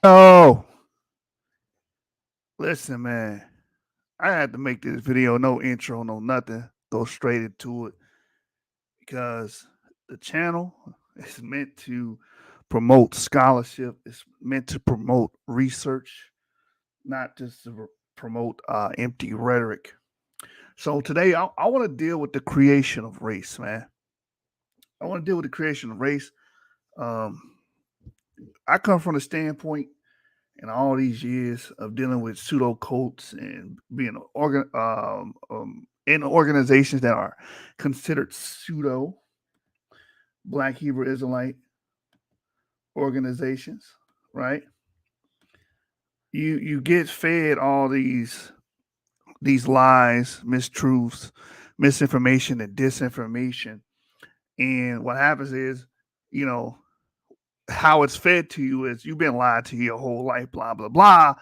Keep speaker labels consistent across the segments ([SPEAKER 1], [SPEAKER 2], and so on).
[SPEAKER 1] Oh, listen, man. I had to make this video, no intro, no nothing. Go straight into it because the channel is meant to promote scholarship. It's meant to promote research, not just to promote empty rhetoric. So today, I want to deal with the creation of race, man. I want to deal with the creation of race. Um, I come from the standpoint in all these years of dealing with pseudo cults and being in organizations that are considered pseudo Black Hebrew Israelite organizations, right? You get fed all these lies, mistruths, misinformation, and disinformation, and what happens is, you know, how it's fed to you is you've been lied to your whole life, blah blah blah.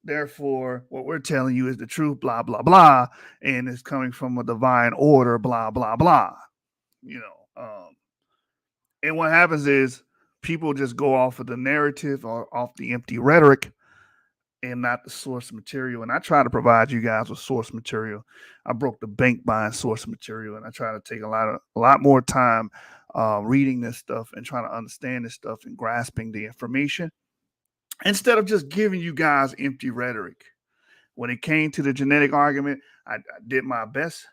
[SPEAKER 1] Therefore, what we're telling you is the truth, blah, blah, blah, and it's coming from a divine order, blah, blah, blah. You know, and what happens is people just go off of the narrative or off the empty rhetoric and not the source material. And I try to provide you guys with source material. I broke the bank buying source material, and I try to take a lot more time reading this stuff and trying to understand this stuff and grasping the information instead of just giving you guys empty rhetoric. When it came to the genetic argument, I did my best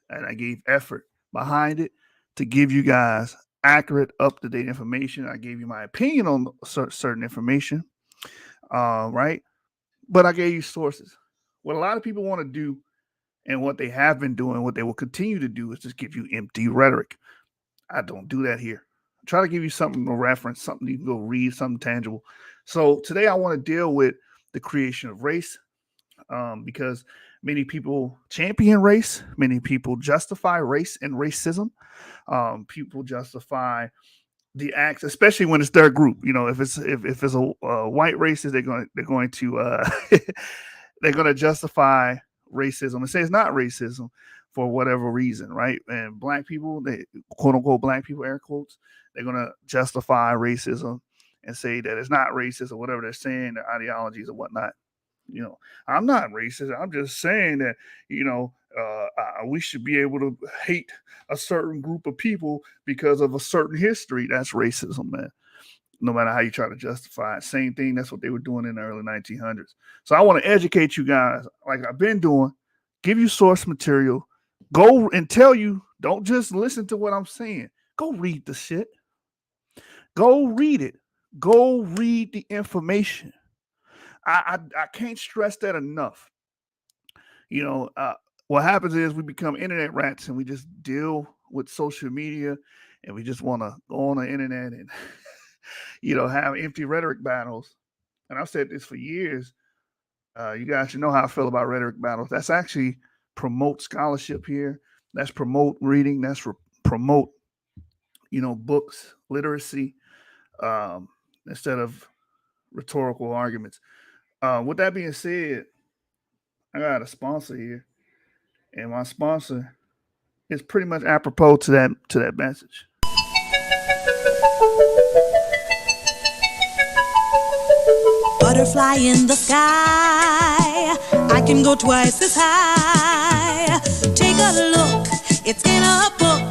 [SPEAKER 1] and I gave effort behind it to give you guys accurate, up to date information. I gave you my opinion on certain information, right? But I gave you sources. What a lot of people want to do and what they have been doing, what they will continue to do is just give you empty rhetoric. I don't do that here. I try to give you something to reference, something you can go read, something tangible. So today I want to deal with the creation of race because many people champion race, many people justify race and racism. People justify the acts, especially when it's their group. You know, if it's a white racist, they're going to they're going to justify racism and say it's not racism for whatever reason, right? And black people, they quote unquote black people, air quotes, they're going to justify racism and say that it's not racist or whatever they're saying, their ideologies or whatnot. You know, I'm not racist. I'm just saying that, we should be able to hate a certain group of people because of a certain history. That's racism, man. No matter how you try to justify it. Same thing. That's what they were doing in the early 1900s. So I want to educate you guys, like I've been doing, give you source material, go and tell you, don't just listen to what I'm saying. Go read the shit. Go read it. Go read the information. I can't stress that enough. You know, what happens is we become internet rats and we just deal with social media and we just want to go on the internet and, have empty rhetoric battles. And I've said this for years. You guys should know how I feel about rhetoric battles. That's actually promote scholarship here. That's promote reading. That's promote, books, literacy, um, instead of rhetorical arguments. With that being said, I got a sponsor here, and my sponsor is pretty much apropos to that message.
[SPEAKER 2] Butterfly in the sky, I can go twice as high. Take a look, it's in a book,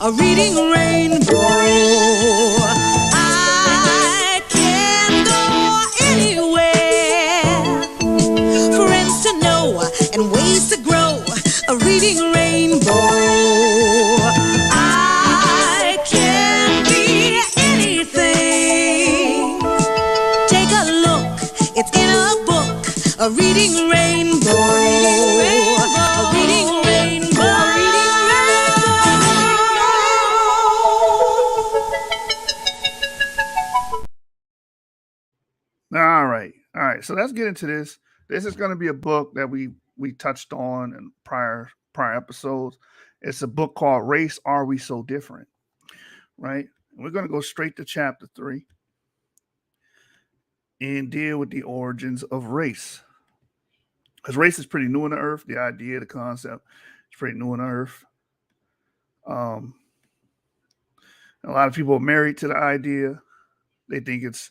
[SPEAKER 2] a reading rainbow. I can go anywhere, friends to know and ways to grow, a reading rainbow. I can be anything. Take a look, it's in a book, a reading rainbow. A reading rainbow. A reading
[SPEAKER 1] All right, all right. So let's get into this. This is going to be a book that we touched on in prior episodes. It's a book called "Race: Are We So Different?" Right? And we're going to go straight to chapter 3 and deal with the origins of race. Because race is pretty new on the earth. The idea, the concept, is pretty new on the earth. Um, a lot of people are married to the idea. They think it's,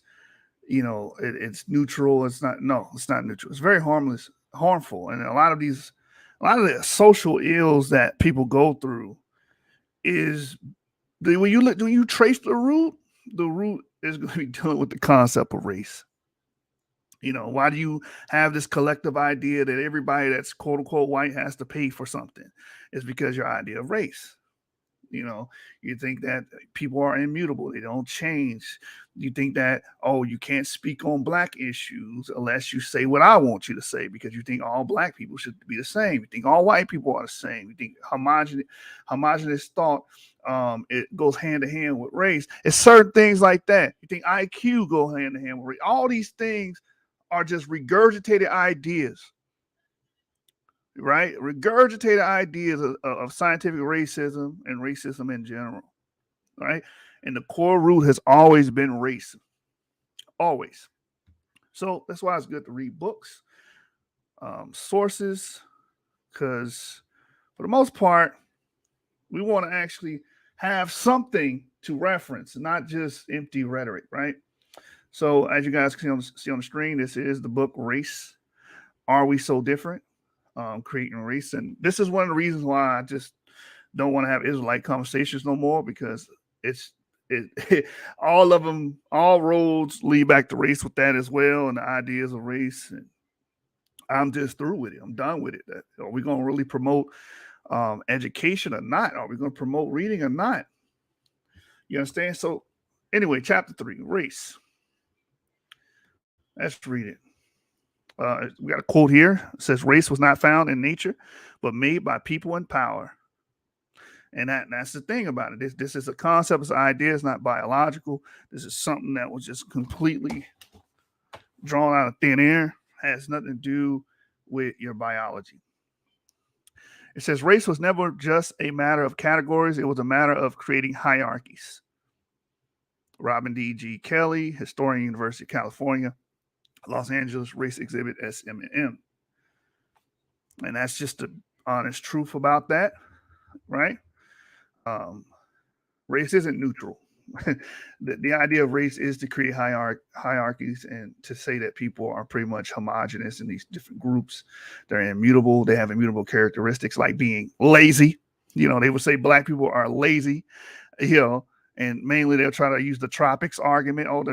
[SPEAKER 1] it's neutral. It's not. No, it's not neutral. It's very harmful, and a lot of the social ills that people go through is when you trace the root is going to be dealing with the concept of race. Why do you have this collective idea that everybody that's quote unquote white has to pay for something? It's because your idea of race. You know, you think that people are immutable, they don't change. You think that, oh, you can't speak on black issues unless you say what I want you to say because you think all black people should be the same. You think all white people are the same. You think homogenous thought it goes hand to hand with race. It's certain things like that. You think IQ go hand to hand with race. All these things are just regurgitated ideas, right? Regurgitated ideas of scientific racism and racism in general, right? And the core root has always been race, always. So that's why it's good to read books, sources, because for the most part, we want to actually have something to reference, not just empty rhetoric, right? So as you guys can see on the screen, this is the book Race. Are We So Different? Creating race. And this is one of the reasons why I just don't want to have Israelite conversations no more because it all of them, all roads lead back to race with that as well, and the ideas of race. And I'm just through with it. I'm done with it. Are we going to really promote education or not? Are we going to promote reading or not? You understand? So, anyway, chapter 3, race. Let's read it. We got a quote here. It says, "Race was not found in nature, but made by people in power." And that's the thing about it. This is a concept, it's an idea, it's not biological. This is something that was just completely drawn out of thin air. Has nothing to do with your biology. It says race was never just a matter of categories, it was a matter of creating hierarchies. Robin D.G. Kelly, historian, University of California, Los Angeles Race Exhibit SMM. And that's just the honest truth about that, right? Race isn't neutral. The idea of race is to create hierarchies and to say that people are pretty much homogenous in these different groups. They're immutable. They have immutable characteristics like being lazy. They would say black people are lazy, and mainly they'll try to use the tropics argument. Oh,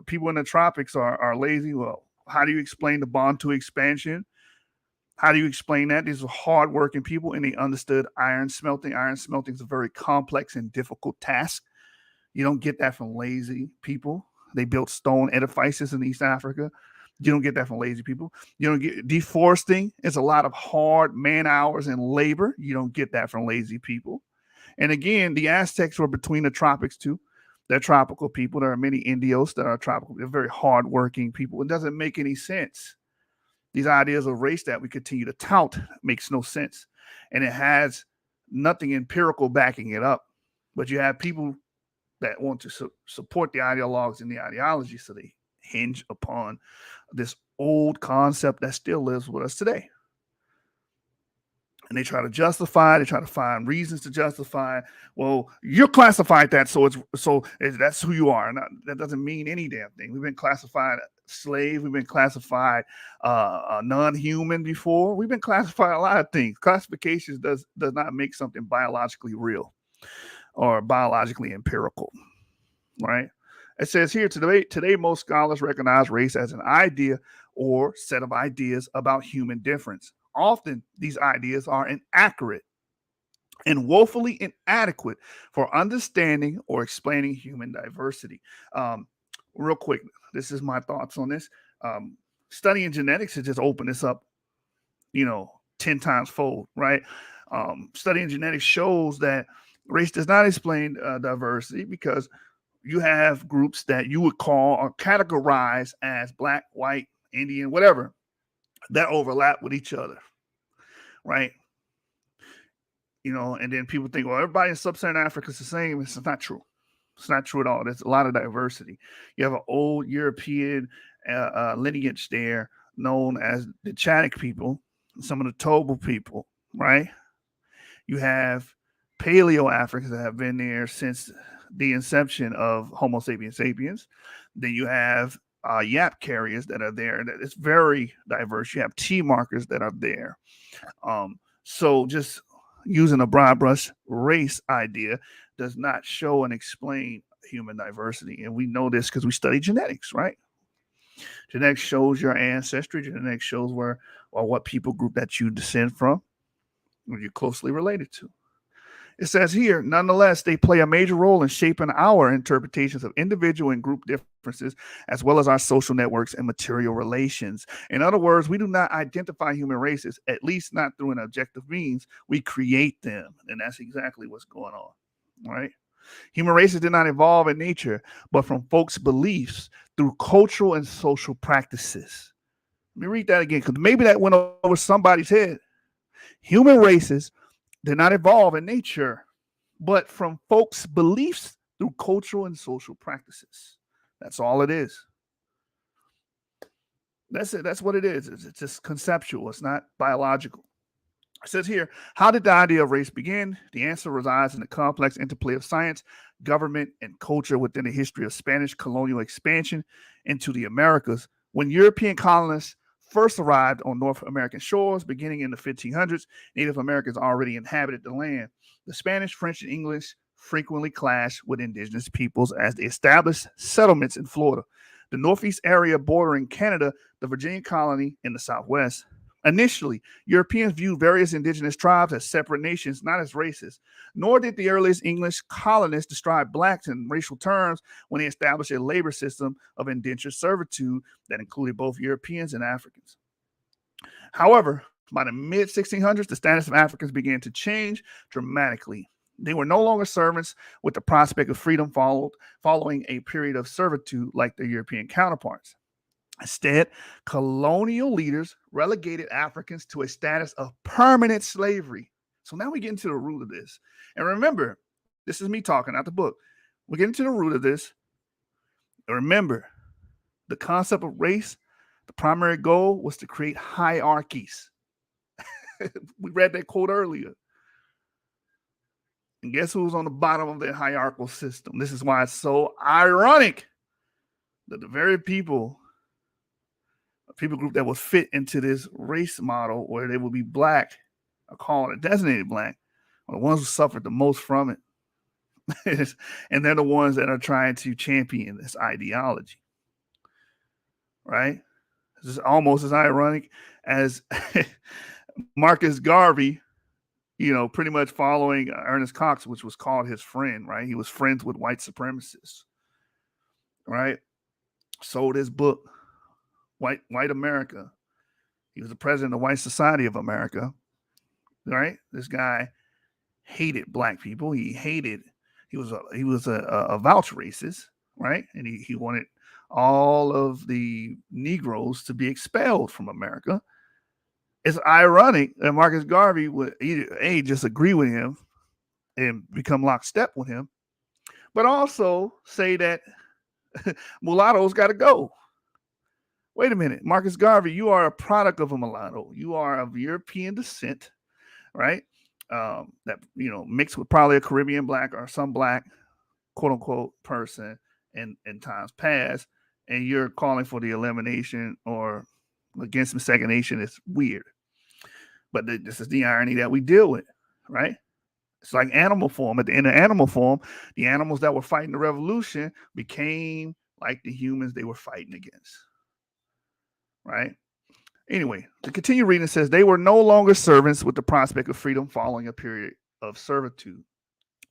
[SPEAKER 1] people in the tropics are lazy. Well, how do you explain the Bantu expansion? How do you explain that? These are hardworking people and they understood iron smelting. Iron smelting is a very complex and difficult task. You don't get that from lazy people. They built stone edifices in East Africa. You don't get that from lazy people. You don't get deforesting. It's a lot of hard man hours and labor. You don't get that from lazy people. And again, the Aztecs were between the tropics too. They're tropical people. There are many Indios that are tropical. They're very hardworking people. It doesn't make any sense. These ideas of race that we continue to tout makes no sense. And it has nothing empirical backing it up. But you have people that want to support the ideologues and the ideology, so they hinge upon this old concept that still lives with us today. And they try to justify, they try to find reasons to justify. Well, you're classified that, so that's who you are. And that doesn't mean any damn thing. We've been classified slave, we've been classified non-human before. We've been classified a lot of things. Classifications does not make something biologically real or biologically empirical, right? It says here, today most scholars recognize race as an idea or set of ideas about human difference. Often these ideas are inaccurate and woefully inadequate for understanding or explaining human diversity. Real quick, this is my thoughts on this. Studying genetics has just opened this up, 10 times fold, right? Studying genetics shows that race does not explain diversity because you have groups that you would call or categorize as black, white, Indian, whatever, that overlap with each other, right? And then people think, well, everybody in sub-Saharan Africa is the same. It's not true. It's not true at all. There's a lot of diversity. You have an old European lineage there known as the Chadic people, some of the Toba people, right? You have Paleo Africans that have been there since the inception of Homo sapiens sapiens. Then you have YAP carriers that are there. It's very diverse. You have T markers that are there. So just using a broad brush race idea does not show and explain human diversity. And we know this because we study genetics, right? Genetics shows your ancestry. Genetics shows where or what people group that you descend from, or you're closely related to. It says here, nonetheless, they play a major role in shaping our interpretations of individual and group differences, as well as our social networks and material relations. In other words, we do not identify human races, at least not through an objective means. We create them. And that's exactly what's going on, right? Human races did not evolve in nature, but from folks' beliefs through cultural and social practices. Let me read that again, because maybe that went over somebody's head. Human races did not evolve in nature, but from folks' beliefs through cultural and social practices. That's all it is. That's it. That's what it is. It's just conceptual. It's not biological. It says here, how did the idea of race begin? The answer resides in the complex interplay of science, government, and culture within the history of Spanish colonial expansion into the Americas. When European colonists first arrived on North American shores, beginning in the 1500s, Native Americans already inhabited the land. The Spanish, French, and English frequently clashed with indigenous peoples as they established settlements in Florida, the northeast area bordering Canada, the Virginia colony in the southwest. Initially, Europeans viewed various indigenous tribes as separate nations, not as races. Nor did the earliest English colonists describe blacks in racial terms when they established a labor system of indentured servitude that included both Europeans and Africans. However, by the mid 1600s, the status of Africans began to change dramatically. They were no longer servants with the prospect of freedom following a period of servitude like their European counterparts. Instead, colonial leaders relegated Africans to a status of permanent slavery. So now we get into the root of this. And remember, this is me talking, not the book. We get into the root of this. And remember, the concept of race, the primary goal was to create hierarchies. We read that quote earlier. And guess who's on the bottom of that hierarchical system? This is why it's so ironic that the very people group that was fit into this race model where they would be black, are called a designated black, are the ones who suffered the most from it. And they're the ones that are trying to champion this ideology. Right? This is almost as ironic as Marcus Garvey, pretty much following Ernest Cox, which was called his friend, right? He was friends with white supremacists, right? Sold his book, White America. He was the president of White Society of America, right? This guy hated black people. He was a vouch racist, right? And he wanted all of the Negroes to be expelled from America. It's ironic that Marcus Garvey would either just agree with him and become lockstep with him, but also say that mulattoes got to go. Wait a minute, Marcus Garvey, you are a product of a mulatto. You are of European descent, right? That mixed with probably a Caribbean black or some black, quote unquote, person in times past, and you're calling for the elimination or against miscegenation. It's weird, but this is the irony that we deal with, right? It's like animal form. At the end of animal form, the animals that were fighting the revolution became like the humans they were fighting against. Right? Anyway, to continue reading, it says they were no longer servants with the prospect of freedom following a period of servitude,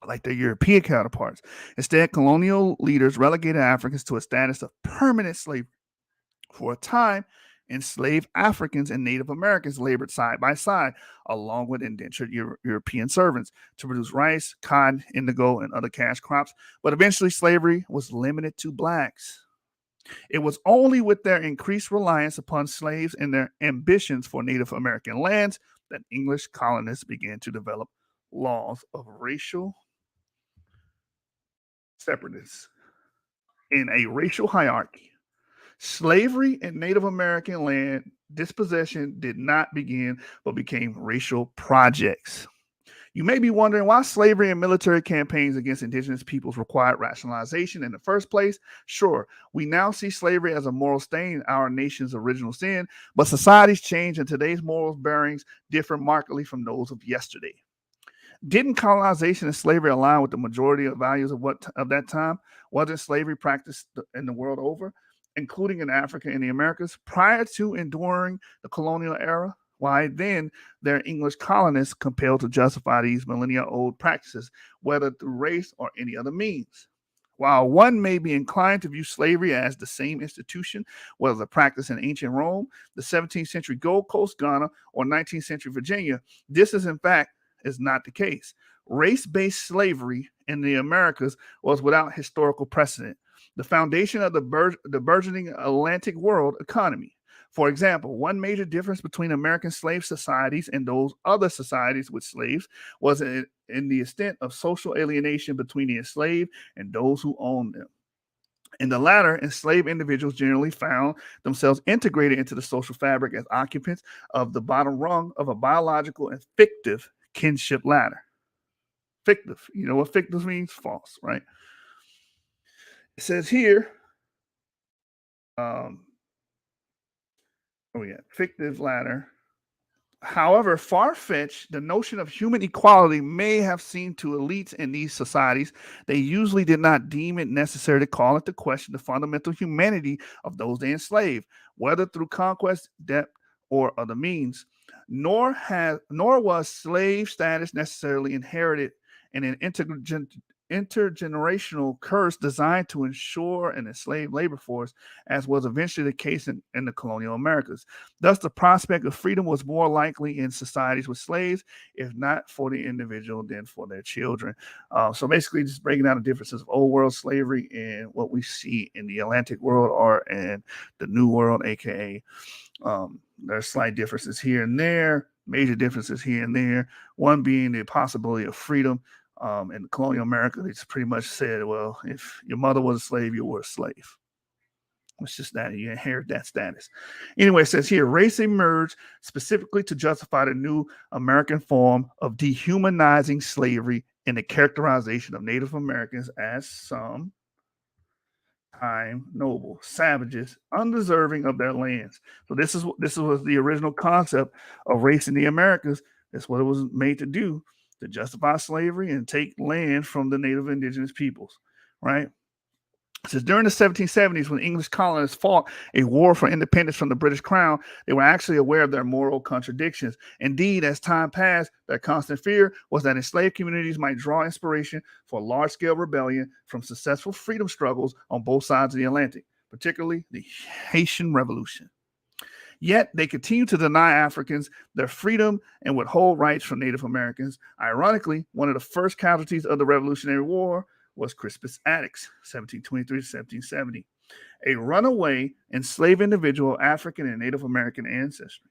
[SPEAKER 1] like their European counterparts. Instead, colonial leaders relegated Africans to a status of permanent slavery. For a time, enslaved Africans and Native Americans labored side by side, along with indentured European servants, to produce rice, cotton, indigo, and other cash crops. But eventually, slavery was limited to blacks. It was only with their increased reliance upon slaves and their ambitions for Native American lands that English colonists began to develop laws of racial separateness in a racial hierarchy. Slavery and Native American land dispossession did not begin, but became racial projects. You may be wondering why slavery and military campaigns against indigenous peoples required rationalization in the first place. Sure, we now see slavery as a moral stain, our nation's original sin, but societies change and today's moral bearings differ markedly from those of yesterday. Didn't colonization and slavery align with the majority of values of that time? Wasn't slavery practiced in the world over, including in Africa and the Americas, prior to enduring the colonial era? Why then their English colonists compelled to justify these millennia-old practices, whether through race or any other means? While one may be inclined to view slavery as the same institution, whether the practice in ancient Rome, the 17th century Gold Coast, Ghana, or 19th century Virginia, this is in fact is not the case. Race-based slavery in the Americas was without historical precedent, the foundation of the burgeoning Atlantic world economy. For example, one major difference between American slave societies and those other societies with slaves was in the extent of social alienation between the enslaved and those who owned them. In the latter, enslaved individuals generally found themselves integrated into the social fabric as occupants of the bottom rung of a biological and fictive kinship ladder. Fictive. You know what fictive means? False, right? It says here, fictive ladder. However far-fetched the notion of human equality may have seemed to elites in these societies, they usually did not deem it necessary to call into question the fundamental humanity of those they enslaved, whether through conquest, debt, or other means. Nor was slave status necessarily inherited in an intergenerational curse designed to ensure an enslaved labor force, as was eventually the case in the colonial Americas. Thus, the prospect of freedom was more likely in societies with slaves, if not for the individual, then for their children. So basically, just breaking down the differences of old world slavery and what we see in the Atlantic world or in the New World, aka there are slight differences here and there, major differences here and there. One being the possibility of freedom. In the colonial America, they just pretty much said, well, if your mother was a slave, you were a slave. It's just that you inherit that status. Anyway, it says here, race emerged specifically to justify the new American form of dehumanizing slavery and the characterization of Native Americans as some time noble savages undeserving of their lands. So this was the original concept of race in the Americas. That's what it was made to do, to justify slavery and take land from the native indigenous peoples, right? It says during the 1770s, when English colonists fought a war for independence from the British Crown, they were actually aware of their moral contradictions. Indeed, as time passed, their constant fear was that enslaved communities might draw inspiration for large-scale rebellion from successful freedom struggles on both sides of the Atlantic, particularly the Haitian Revolution. Yet they continue to deny Africans their freedom and withhold rights from Native Americans. Ironically, one of the first casualties of the Revolutionary War was Crispus Attucks, 1723 to 1770, a runaway enslaved individual of African and Native American ancestry.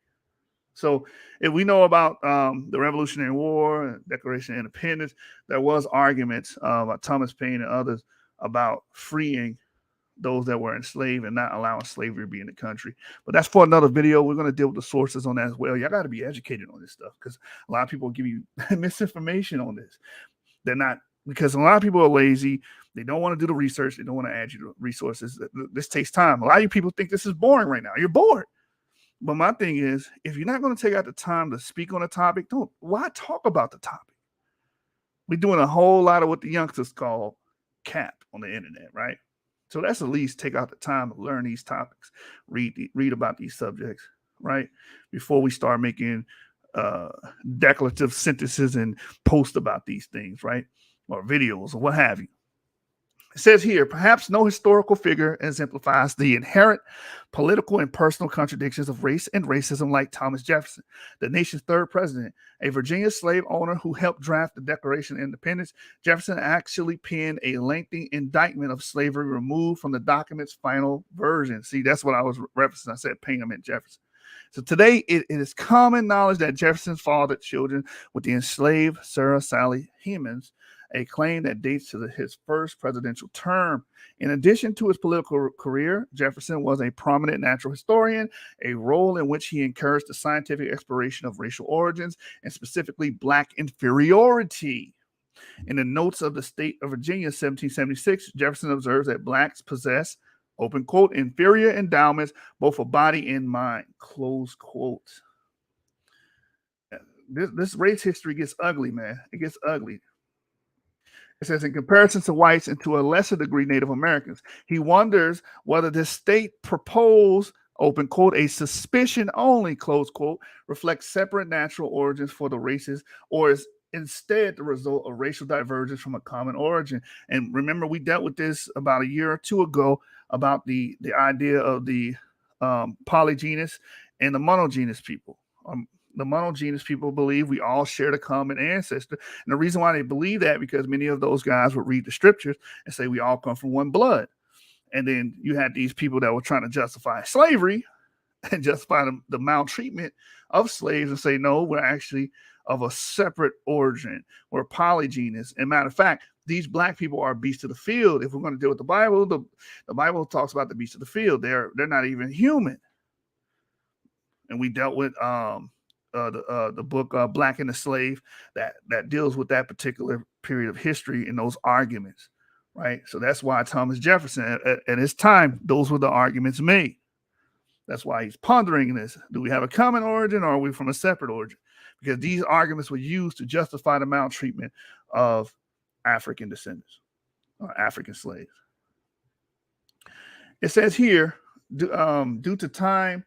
[SPEAKER 1] So if we know about the Revolutionary War, Declaration of Independence, there was arguments by Thomas Paine and others about freeing those that were enslaved and not allowing slavery to be in the country. But that's for another video. We're going to deal with the sources on that as well. Y'all got to be educated on this stuff because a lot of people give you misinformation on this. They're not, because a lot of people are lazy. They don't want to do the research. They don't want to add you to resources. This takes time. A lot of you people think this is boring right now. You're bored. But my thing is, if you're not going to take out the time to speak on a topic, why talk about the topic? We're doing a whole lot of what the youngsters call cap on the internet, right? So let's at least take out the time to learn these topics, read about these subjects, right? Before we start making declarative sentences and post about these things, right? Or videos or what have you. It says here, perhaps no historical figure exemplifies the inherent political and personal contradictions of race and racism like Thomas Jefferson, the nation's third president, a Virginia slave owner who helped draft the Declaration of Independence. Jefferson actually penned a lengthy indictment of slavery removed from the document's final version. See, that's what I was referencing. I said Payne, I meant Jefferson. So today, it is common knowledge that Jefferson fathered children with the enslaved Sarah Sally Hemans, a claim that dates to his first presidential term. In addition to his political career, Jefferson was a prominent natural historian, a role in which he encouraged the scientific exploration of racial origins and specifically Black inferiority. In the notes of the state of Virginia, 1776, Jefferson observes that blacks possess, open quote, inferior endowments, both of body and mind, close quote. This race history gets ugly, man. It gets ugly. It says, in comparison to whites and to a lesser degree Native Americans, he wonders whether this state proposed, open quote, a suspicion only, close quote, reflects separate natural origins for the races, or is instead the result of racial divergence from a common origin. And remember, we dealt with this about a year or two ago about the idea of the polygynous and the monogynous people. The monogynous people believe we all share the common ancestor. And the reason why they believe that, because many of those guys would read the scriptures and say we all come from one blood. And then you had these people that were trying to justify slavery and justify the maltreatment of slaves and say, no, we're actually of a separate origin. We're polygynous. And matter of fact, these black people are beasts of the field. If we're going to deal with the Bible, the Bible talks about the beasts of the field. They're not even human. And we dealt with the book Black and the Slave that deals with that particular period of history and those arguments, right? So that's why Thomas Jefferson, at his time, those were the arguments made. That's why he's pondering this. Do we have a common origin or are we from a separate origin? Because these arguments were used to justify the maltreatment of African descendants or African slaves. It says here, due to time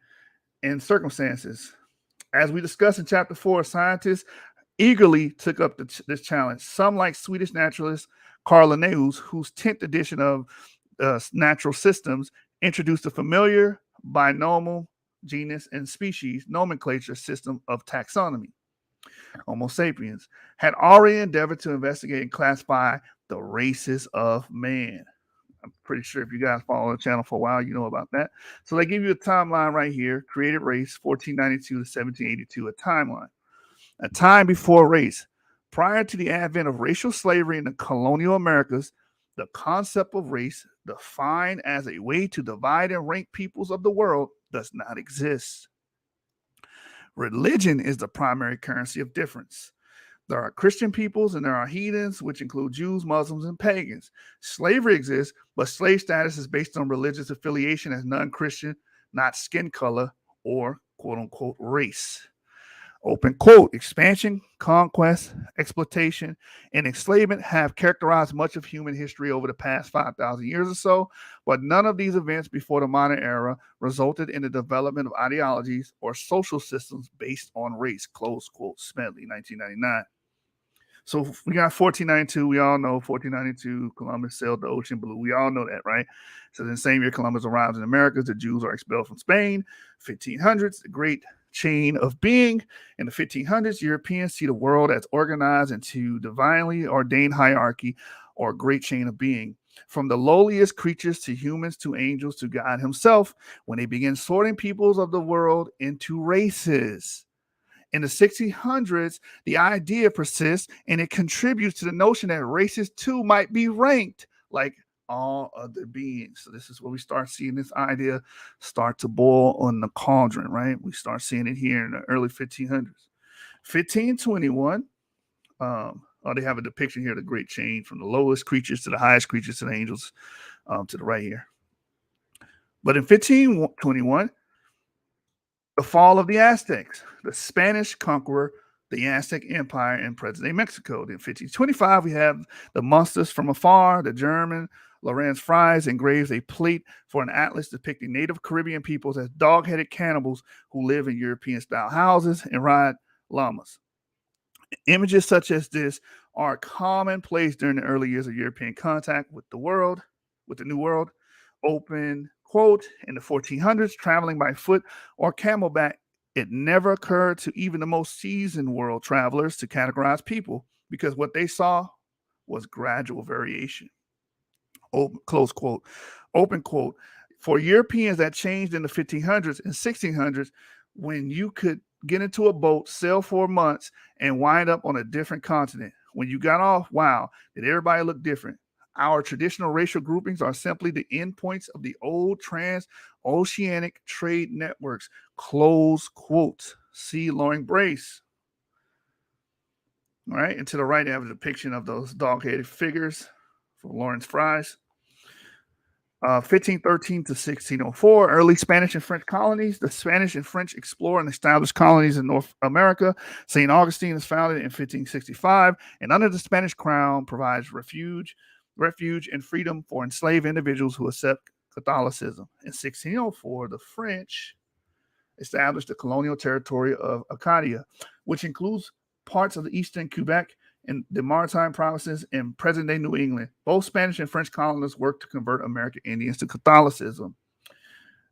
[SPEAKER 1] and circumstances, as we discussed in chapter 4, scientists eagerly took up this challenge. Some, like Swedish naturalist Carl Linnaeus, whose 10th edition of Natural Systems introduced a familiar binomial genus and species nomenclature system of taxonomy, Homo sapiens, had already endeavored to investigate and classify the races of man. I'm pretty sure if you guys follow the channel for a while, you know about that. So they give you a timeline right here. Created race, 1492 to 1782, a timeline. A time before race. Prior to the advent of racial slavery in the colonial Americas, the concept of race, defined as a way to divide and rank peoples of the world, does not exist. Religion is the primary currency of difference. There are Christian peoples and there are heathens, which include Jews, Muslims, and pagans. Slavery exists, but slave status is based on religious affiliation as non-Christian, not skin color or quote-unquote race. Open quote, expansion, conquest, exploitation, and enslavement have characterized much of human history over the past 5,000 years or so, but none of these events before the modern era resulted in the development of ideologies or social systems based on race, close quote, Smedley, 1999. So we got 1492. We all know 1492, Columbus sailed the ocean blue. We all know that, right? So in the same year Columbus arrives in America, the Jews are expelled from Spain. 1500s, the great chain of being. In the 1500s, Europeans see the world as organized into divinely ordained hierarchy or great chain of being. From the lowliest creatures to humans to angels to God himself, when they begin sorting peoples of the world into races. In the 1600s, the idea persists and it contributes to the notion that races too might be ranked like all other beings. So this is where we start seeing this idea start to boil on the cauldron, right? We start seeing it here in the early 1500s. 1521, they have a depiction here of the great chain from the lowest creatures to the highest creatures to the angels, to the right here. But in 1521, the fall of the Aztecs, the Spanish conqueror, the Aztec Empire in present-day Mexico. In 1525, we have the monsters from afar. The German Lorenz Fries engraves a plate for an atlas depicting native Caribbean peoples as dog-headed cannibals who live in European-style houses and ride llamas. Images such as this are commonplace during the early years of European contact with the world, with the New World. Open quote, in the 1400s, traveling by foot or camelback, it never occurred to even the most seasoned world travelers to categorize people because what they saw was gradual variation. Open, close quote. Open quote. For Europeans, that changed in the 1500s and 1600s when you could get into a boat, sail for months, and wind up on a different continent. When you got off, wow, did everybody look different? Our traditional racial groupings are simply the endpoints of the old transoceanic trade networks. Close quote. See Loring Brace. All right, and to the right, I have a depiction of those dog-headed figures for Lawrence Fries. 1513 to 1604, early Spanish and French colonies. The Spanish and French explore and establish colonies in North America. St. Augustine is founded in 1565, and under the Spanish crown provides refuge and freedom for enslaved individuals who accept Catholicism. In 1604, the French established the colonial territory of Acadia, which includes parts of the eastern Quebec and the maritime provinces in present-day New England. Both Spanish and French colonists worked to convert American Indians to Catholicism.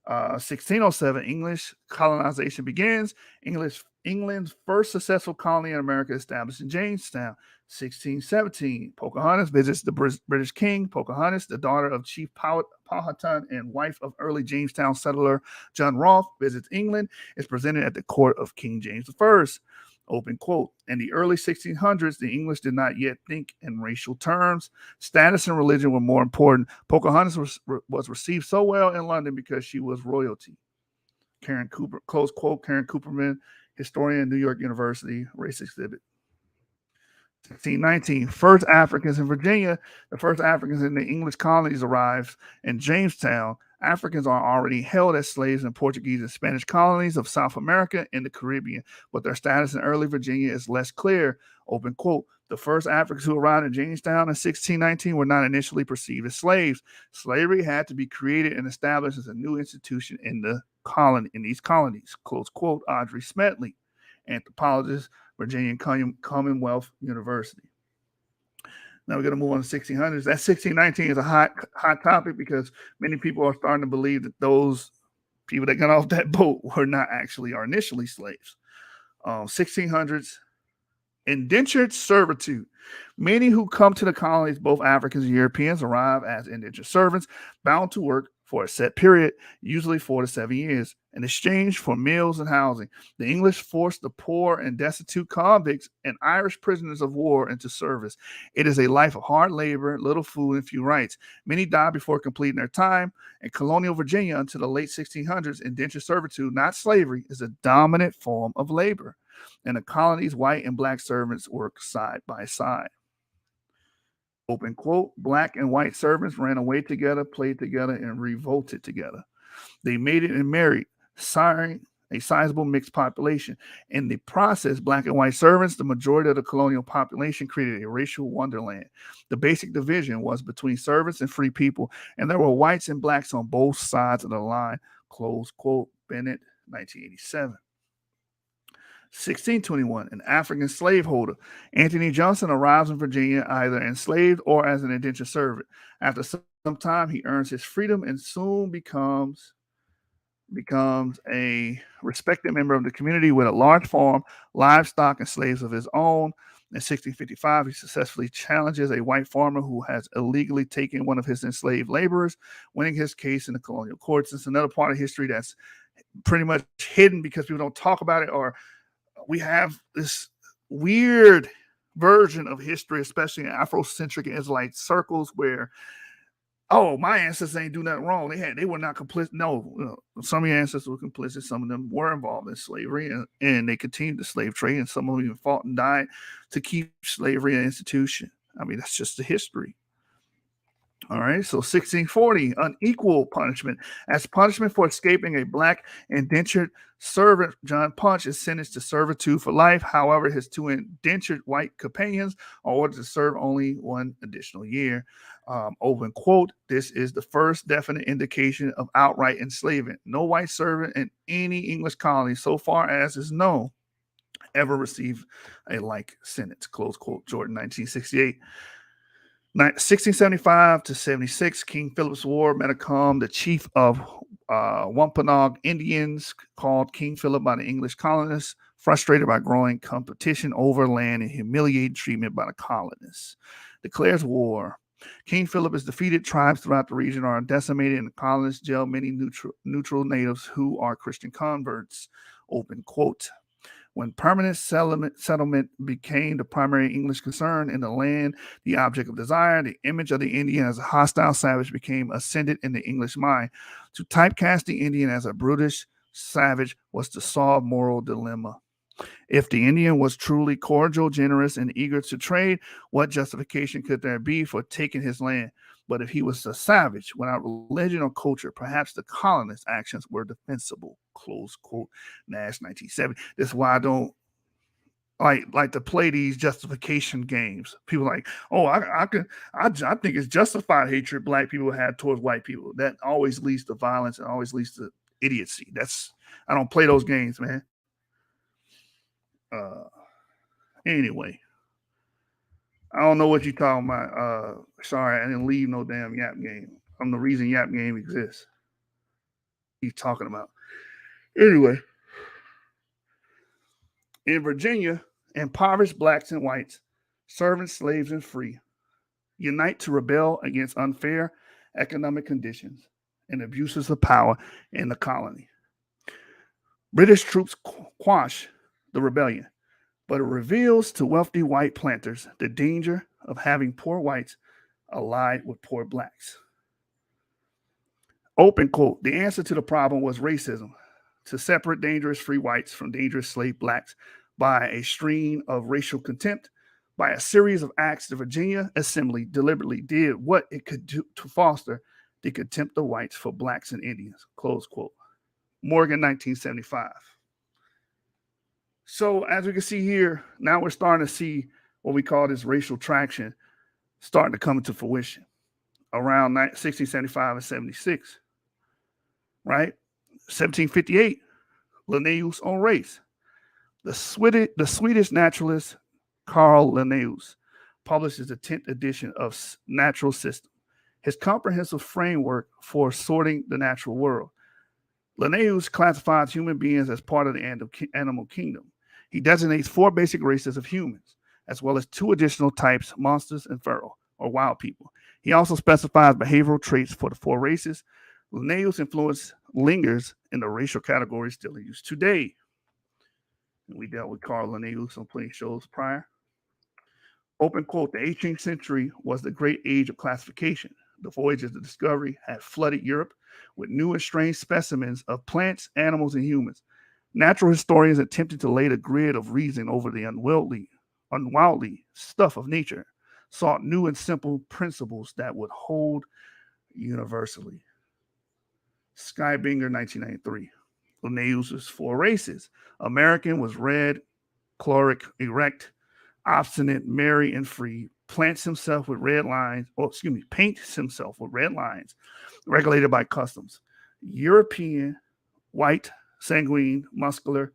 [SPEAKER 1] 1607, English colonization begins. England's first successful colony in America established in Jamestown. 1617, Pocahontas visits the British king. Pocahontas, the daughter of Chief Powhatan and wife of early Jamestown settler John Rolfe, visits England, is presented at the court of King James I. Open quote. In the early 1600s, the English did not yet think in racial terms. Status and religion were more important. Pocahontas was received so well in London because she was royalty. Karen Cooper, close quote, Karen Cooperman, historian, New York University, race exhibit. 1619, first Africans in Virginia. The first Africans in the English colonies arrived in Jamestown. Africans are already held as slaves in Portuguese and Spanish colonies of South America and the Caribbean, but their status in early Virginia is less clear. Open quote. The first Africans who arrived in Jamestown in 1619 were not initially perceived as slaves. Slavery had to be created and established as a new institution in these colonies. Close quote. Audrey Smedley, anthropologist, Virginia Commonwealth University. Now we're going to move on to 1600s. That 1619 is a hot topic because many people are starting to believe that those people that got off that boat were not actually or initially slaves. 1600s, indentured servitude. Many who come to the colonies, both Africans and Europeans, arrive as indentured servants, bound to work for a set period, usually 4 to 7 years, in exchange for meals and housing. The English forced the poor and destitute convicts and Irish prisoners of war into service. It is a life of hard labor, little food, and few rights. Many died before completing their time. In colonial Virginia until the late 1600s, indentured servitude, not slavery, is a dominant form of labor. In the colonies, white and black servants work side by side. Open quote. Black and white servants ran away together, played together, and revolted together. They mated and married, siring a sizable mixed population. In the process, black and white servants, the majority of the colonial population, created a racial wonderland. The basic division was between servants and free people, and there were whites and blacks on both sides of the line. Close quote. Bennett, 1987. 1621, an African slaveholder. Anthony Johnson arrives in Virginia either enslaved or as an indentured servant. After some time, he earns his freedom and soon becomes a respected member of the community with a large farm, livestock, and slaves of his own. In 1655, he successfully challenges a white farmer who has illegally taken one of his enslaved laborers, winning his case in the colonial courts. It's another part of history that's pretty much hidden because people don't talk about it, or we have this weird version of history, especially in Afrocentric and Israelite circles, where, oh, my ancestors ain't do nothing wrong. They were not complicit. No, some of your ancestors were complicit. Some of them were involved in slavery, and they continued the slave trade, and some of them even fought and died to keep slavery an institution. I mean, that's just the history. All right, so 1640, unequal punishment. As punishment for escaping a black indentured servant, John Punch is sentenced to servitude for life. However, his two indentured white companions are ordered to serve only 1 additional year. Open quote, this is the first definite indication of outright enslavement. No white servant in any English colony, so far as is known, ever received a like sentence. Close quote, Jordan, 1968. 1675 to 76, King Philip's War. Metacom, the chief of Wampanoag Indians, called King Philip by the English colonists, frustrated by growing competition over land and humiliating treatment by the colonists, declares war. King Philip is defeated. Tribes throughout the region are decimated, and the colonists jail many neutral natives who are Christian converts. Open quote. When permanent settlement became the primary English concern in the land, the object of desire, the image of the Indian as a hostile savage became ascended in the English mind. To typecast the Indian as a brutish savage was to solve moral dilemma. If the Indian was truly cordial, generous, and eager to trade, what justification could there be for taking his land? But if he was a savage without religion or culture, perhaps the colonists' actions were defensible. Close quote. Nash 1970. This is why I don't like to play these justification games. People like, oh, I think it's justified hatred black people had towards white people. That always leads to violence and always leads to idiocy. I don't play those games, man. Uh, anyway, I don't know what you're talking about. Sorry, I didn't leave no damn YAP game. I'm the reason YAP game exists. He's talking about. Anyway, in Virginia, impoverished blacks and whites, servants, slaves, and free unite to rebel against unfair economic conditions and abuses of power in the colony. British troops quash the rebellion, but it reveals to wealthy white planters the danger of having poor whites allied with poor blacks. Open quote, the answer to the problem was racism, to separate dangerous free whites from dangerous slave blacks by a stream of racial contempt. By a series of acts, the Virginia Assembly deliberately did what it could do to foster the contempt of whites for blacks and Indians, close quote. Morgan, 1975. So as we can see here, now we're starting to see what we call this racial traction starting to come into fruition around 1675 and 76, right? 1758, Linnaeus on race. The Swedish naturalist Carl Linnaeus publishes the 10th edition of Natural System, his comprehensive framework for sorting the natural world. Linnaeus classifies human beings as part of the animal kingdom. He designates 4 basic races of humans, as well as 2 additional types, monsters and feral, or wild people. He also specifies behavioral traits for the 4 races. Linnaeus' influence lingers in the racial categories still in use today. And we dealt with Carl Linnaeus on plenty of shows prior. Open quote, the 18th century was the great age of classification. The voyages of discovery had flooded Europe with new and strange specimens of plants, animals, and humans. Natural historians attempted to lay the grid of reason over the unwieldy stuff of nature, sought new and simple principles that would hold universally. Skybinger, 1993. Linnaeus' 4 races. American was red, choleric, erect, obstinate, merry, and free. Paints himself with red lines, regulated by customs. European, white, sanguine, muscular,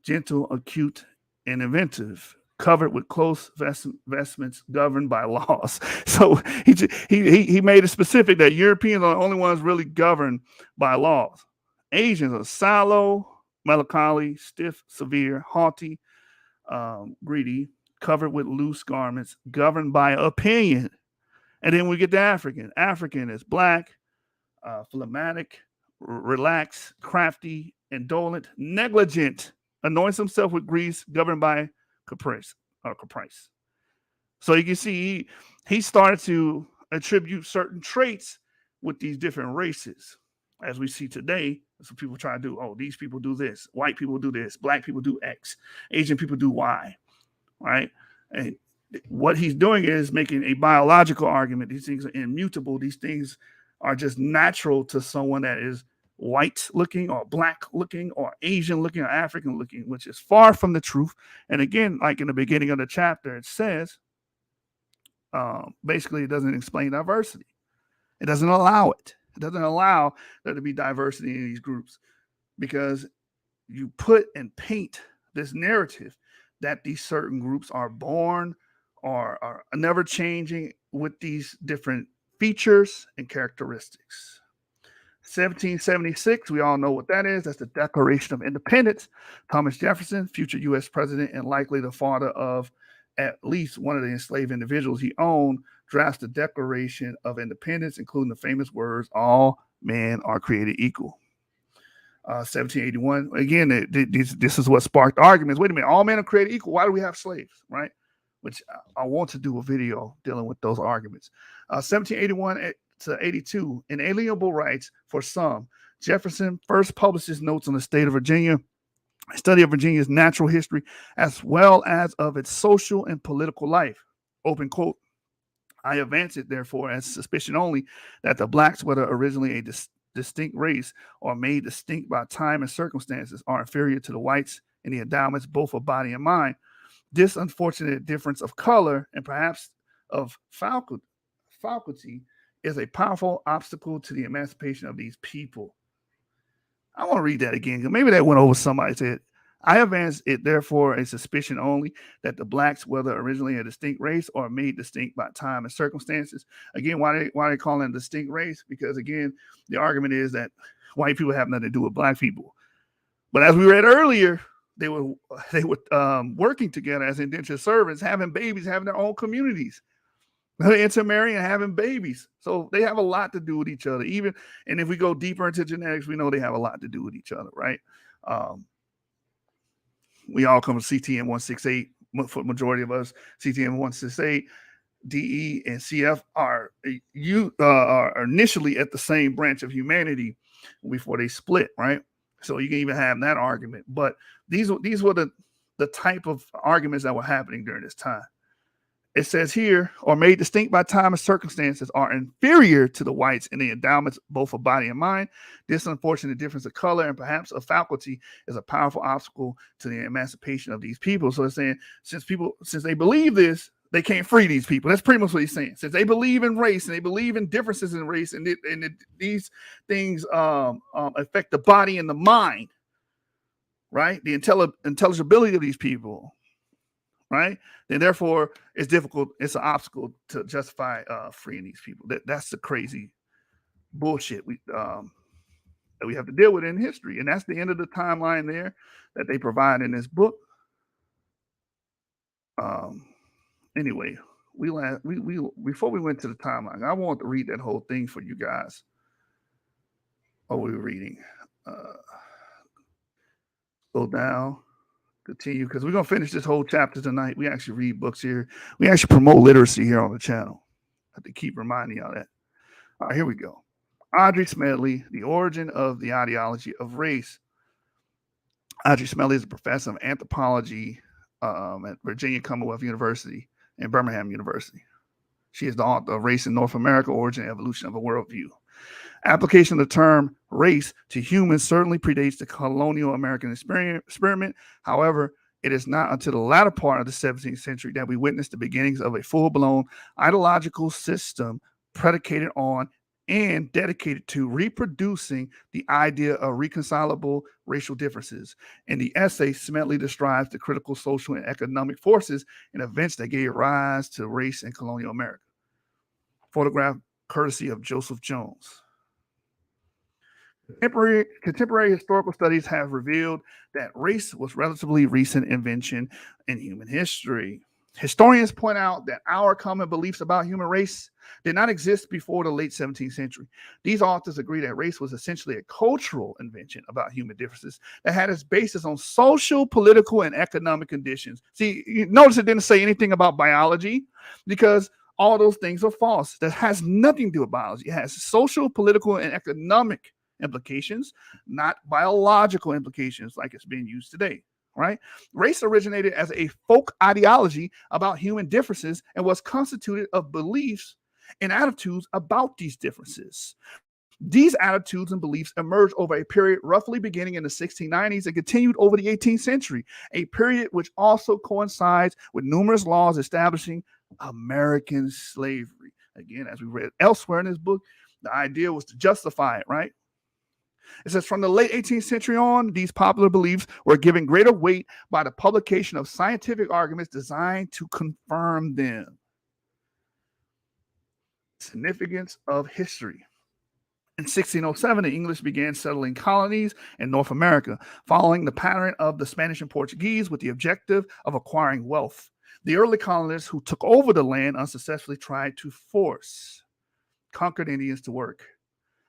[SPEAKER 1] gentle, acute, and inventive, covered with close vestments governed by laws. So he made it specific that Europeans are the only ones really governed by laws. Asians are sallow, melancholy, stiff, severe, haughty, greedy, covered with loose garments, governed by opinion. And then we get to African. African is black, phlegmatic, relaxed, crafty, indolent, negligent, anoints himself with grease, governed by caprice. So you can see he started to attribute certain traits with these different races. As we see today, that's what people try to do. Oh, these people do this. White people do this. Black people do X. Asian people do Y. Right? And what he's doing is making a biological argument. These things are immutable. These things are just natural to someone that is white looking or black looking or Asian looking or African looking, which is far from the truth. And again, like in the beginning of the chapter, it says, basically, it doesn't explain diversity. It doesn't allow it. It doesn't allow there to be diversity in these groups because you put and paint this narrative that these certain groups are born or are never changing with these different features and characteristics. 1776, we all know what that is. That's the Declaration of Independence. Thomas Jefferson, future U.S. president and likely the father of at least one of the enslaved individuals he owned, drafts the Declaration of Independence, including the famous words, all men are created equal. 1781. Again, this is what sparked arguments. Wait a minute, all men are created equal. Why do we have slaves, right? Which I want to do a video dealing with those arguments. 1781 to 82, inalienable rights for some. Jefferson first published his notes on the state of Virginia, a study of Virginia's natural history, as well as of its social and political life. Open quote. I advance it, therefore, as suspicion only that the blacks, whether originally a distinct race or made distinct by time and circumstances, are inferior to the whites in the endowments both of body and mind. This unfortunate difference of color and perhaps of faculty is a powerful obstacle to the emancipation of these people. I want to read that again because maybe that went over somebody's head. I advance it, therefore, a suspicion only that the blacks, whether originally a distinct race or made distinct by time and circumstances. Again, why they call it a distinct race? Because, again, the argument is that white people have nothing to do with black people. But as we read earlier, they were working together as indentured servants, having babies, having their own communities, intermarrying and having babies. So they have a lot to do with each other. And if we go deeper into genetics, we know they have a lot to do with each other, right? We all come to CTM 168. For the majority of us, CTM 168, DE, and CF are initially at the same branch of humanity before they split, right? So you can even have that argument. But these were the type of arguments that were happening during this time. It says here, or made distinct by time and circumstances, are inferior to the whites in the endowments both of body and mind. This unfortunate difference of color and perhaps of faculty is a powerful obstacle to the emancipation of these people. So it's saying since they believe this, they can't free these people. That's pretty much what he's saying. Since they believe in race and they believe in differences in race and these things affect the body and the mind, right? The intelligibility of these people, right? Then therefore it's difficult. It's an obstacle to justify freeing these people. That's the crazy bullshit that we have to deal with in history. And that's the end of the timeline there that they provide in this book. Anyway, we before we went to the timeline, I wanted to read that whole thing for you guys. Oh, we were reading. Go down. Continue, because we're going to finish this whole chapter tonight. We actually read books here. We actually promote literacy here on the channel. I have to keep reminding y'all that. All right, here we go. Audrey Smedley, The Origin of the Ideology of Race. Audrey Smedley is a professor of anthropology at Virginia Commonwealth University and Birmingham University. She is the author of Race in North America, Origin and Evolution of a Worldview. Application of the term race to humans certainly predates the colonial American experiment. However, it is not until the latter part of the 17th century that we witness the beginnings of a full-blown ideological system predicated on and dedicated to reproducing the idea of reconcilable racial differences. In the essay, Smedley describes the critical social and economic forces and events that gave rise to race in colonial America. Photograph courtesy of Joseph Jones. Contemporary historical studies have revealed that race was relatively recent invention in human history. Historians point out that our common beliefs about human race did not exist before the late 17th century. These authors agree that race was essentially a cultural invention about human differences that had its basis on social, political, and economic conditions. See, you notice it didn't say anything about biology because all those things are false. That has nothing to do with biology. It has social, political, and economic implications, not biological implications like it's being used today. Right? Race originated as a folk ideology about human differences and was constituted of beliefs and attitudes about these differences. These attitudes and beliefs emerged over a period roughly beginning in the 1690s and continued over the 18th century, a period which also coincides with numerous laws establishing American slavery. Again, as we read elsewhere in this book, the idea was to justify it, right? It says from the late 18th century on, these popular beliefs were given greater weight by the publication of scientific arguments designed to confirm them. Significance of history. In 1607, the English began settling colonies in North America, following the pattern of the Spanish and Portuguese with the objective of acquiring wealth. The early colonists who took over the land unsuccessfully tried to force conquered Indians to work.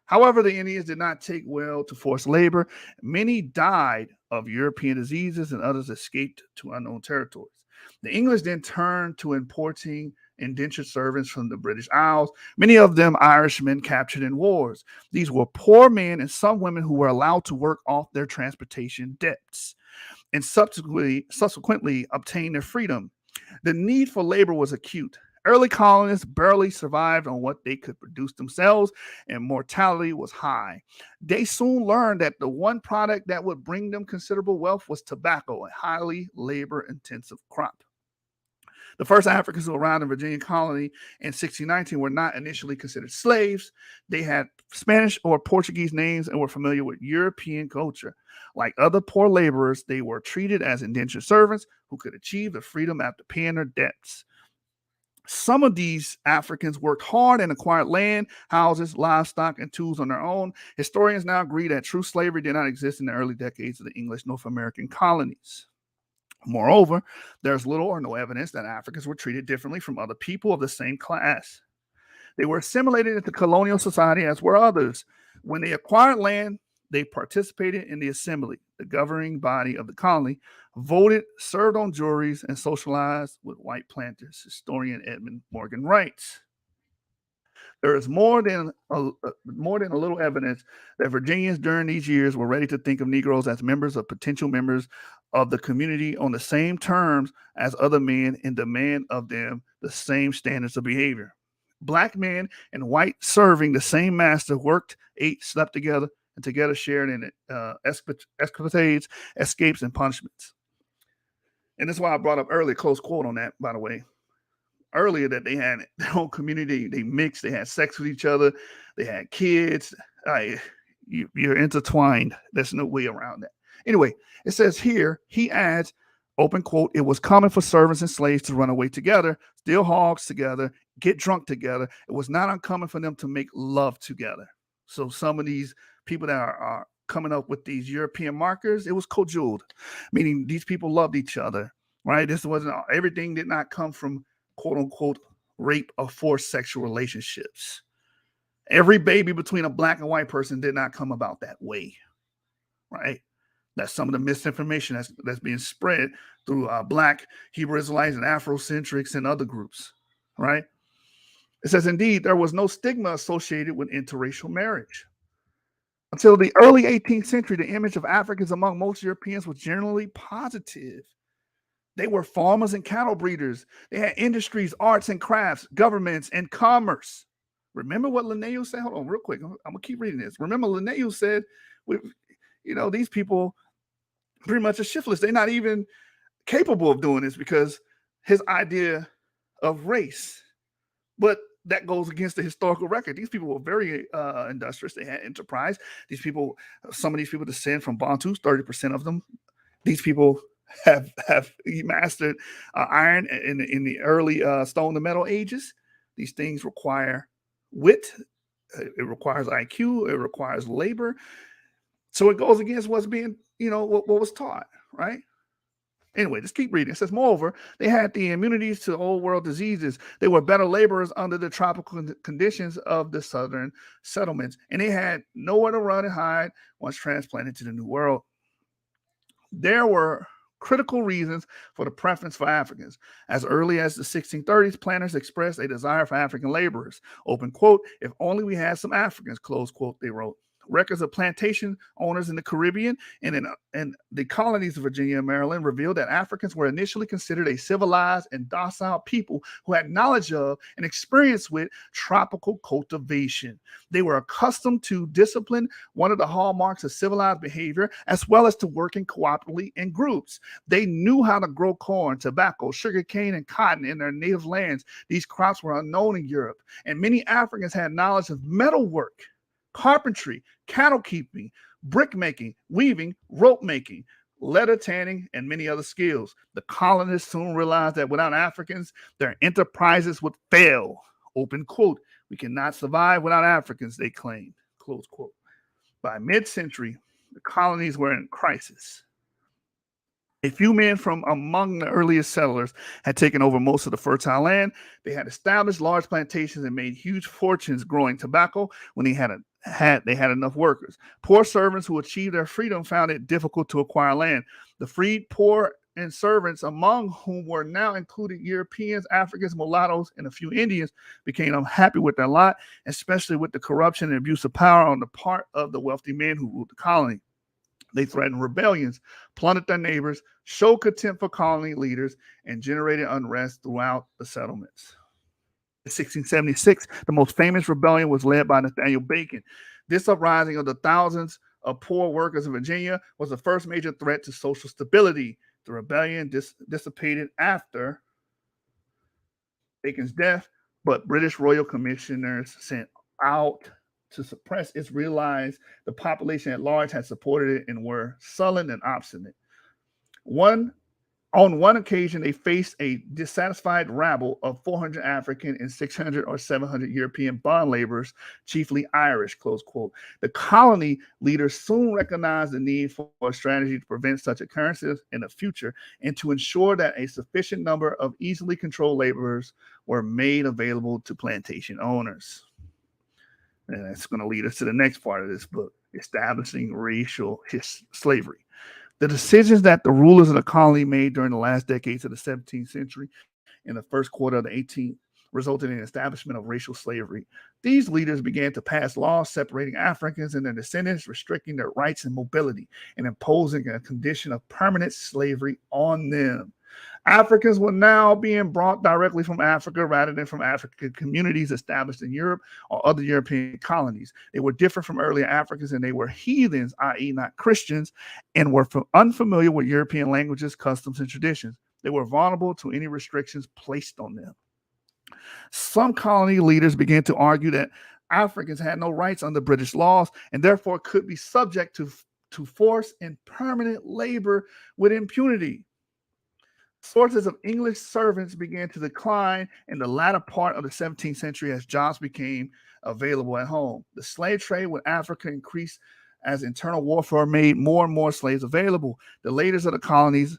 [SPEAKER 1] However, the Indians did not take well to forced labor. Many died of European diseases and others escaped to unknown territories. The English then turned to importing indentured servants from the British Isles, many of them Irishmen captured in wars. These were poor men and some women who were allowed to work off their transportation debts and subsequently obtain their freedom. The need for labor was acute. Early colonists barely survived on what they could produce themselves, and mortality was high. They soon learned that the one product that would bring them considerable wealth was tobacco, a highly labor intensive crop. The first Africans who arrived in Virginia colony in 1619 were not initially considered slaves. They had Spanish or Portuguese names and were familiar with European culture. Like other poor laborers, they were treated as indentured servants who could achieve their freedom after paying their debts. Some of these Africans worked hard and acquired land, houses, livestock, and tools on their own. Historians now agree that true slavery did not exist in the early decades of the English North American colonies. Moreover, there's little or no evidence that Africans were treated differently from other people of the same class. They were assimilated into colonial society as were others. When they acquired land, they participated in the assembly, the governing body of the colony, voted, served on juries, and socialized with white planters. Historian Edmund Morgan writes. There is more than a little evidence that Virginians during these years were ready to think of Negroes as potential members of the community on the same terms as other men and demand of them the same standards of behavior. Black men and white serving the same master worked, ate, slept together, and together shared in escapades, escapes, and punishments. And that's why I brought up earlier, close quote on that, by the way, earlier, that they had their own community. They mixed, they had sex with each other, they had kids. You're intertwined. There's no way around that. Anyway, it says here, he adds, open quote, it was common for servants and slaves to run away together, steal hogs together, get drunk together. It was not uncommon for them to make love together. So some of these people that are coming up with these European markers, it was cojuled, meaning these people loved each other, right? This wasn't, everything did not come from quote unquote rape or forced sexual relationships. Every baby between a black and white person did not come about that way, right? That's some of the misinformation that's being spread through Black Hebrew Israelites and Afrocentrics and other groups, right? It says, indeed, there was no stigma associated with interracial marriage. Until the early 18th century, the image of Africans among most Europeans was generally positive. They were farmers and cattle breeders. They had industries, arts and crafts, governments, and commerce. Remember what Linnaeus said? Hold on real quick. I'm going to keep reading this. Remember Linnaeus said, these people pretty much are shiftless. They're not even capable of doing this because his idea of race. But that goes against the historical record. These people were very industrious. They had enterprise. Some of these people descend from Bantus, 30% of them. These people have mastered iron in the early stone to metal ages. These things require wit. It requires IQ. It requires labor. So it goes against what's being, what was taught, right? Anyway, just keep reading. It says, moreover, they had the immunities to old world diseases. They were better laborers under the tropical conditions of the southern settlements, and they had nowhere to run and hide once transplanted to the New World. There were critical reasons for the preference for Africans. As early as the 1630s, planters expressed a desire for African laborers. Open quote, if only we had some Africans, close quote, they wrote. Records of plantation owners in the Caribbean and in the colonies of Virginia and Maryland revealed that Africans were initially considered a civilized and docile people who had knowledge of and experience with tropical cultivation. They were accustomed to discipline, one of the hallmarks of civilized behavior, as well as to working cooperatively in groups. They knew how to grow corn, tobacco, sugarcane, and cotton in their native lands. These crops were unknown in Europe, and many Africans had knowledge of metalwork, carpentry, cattle keeping, brick making, weaving, rope making, leather tanning, and many other skills. The colonists soon realized that without Africans, their enterprises would fail. Open quote, we cannot survive without Africans, they claimed, close quote. By mid-century, the colonies were in crisis. A few men from among the earliest settlers had taken over most of the fertile land. They had established large plantations and made huge fortunes growing tobacco. When they had they had enough workers. Poor servants who achieved their freedom found it difficult to acquire land. The freed, poor, and servants, among whom were now included Europeans, Africans, mulattoes, and a few Indians, became unhappy with their lot, especially with the corruption and abuse of power on the part of the wealthy men who ruled the colony. They threatened rebellions, plundered their neighbors, showed contempt for colony leaders, and generated unrest throughout the settlements. In 1676, the most famous rebellion was led by Nathaniel Bacon. This uprising of the thousands of poor workers in Virginia was the first major threat to social stability. The rebellion dissipated after Bacon's death, but British royal commissioners sent out to suppress it realized the population at large had supported it and were sullen and obstinate. On one occasion, they faced a dissatisfied rabble of 400 African and 600 or 700 European bond laborers, chiefly Irish, close quote. The colony leaders soon recognized the need for a strategy to prevent such occurrences in the future and to ensure that a sufficient number of easily controlled laborers were made available to plantation owners. And that's going to lead us to the next part of this book, establishing racial slavery. The decisions that the rulers of the colony made during the last decades of the 17th century and the first quarter of the 18th resulted in the establishment of racial slavery. These leaders began to pass laws separating Africans and their descendants, restricting their rights and mobility, and imposing a condition of permanent slavery on them. Africans were now being brought directly from Africa rather than from African communities established in Europe or other European colonies. They were different from earlier Africans, and they were heathens, i.e. not Christians, and were unfamiliar with European languages, customs, and traditions. They were vulnerable to any restrictions placed on them. Some colony leaders began to argue that Africans had no rights under British laws and therefore could be subject to forced and permanent labor with impunity. Sources of English servants began to decline in the latter part of the 17th century as jobs became available at home. The slave trade with Africa increased as internal warfare made more and more slaves available. The leaders of the colonies,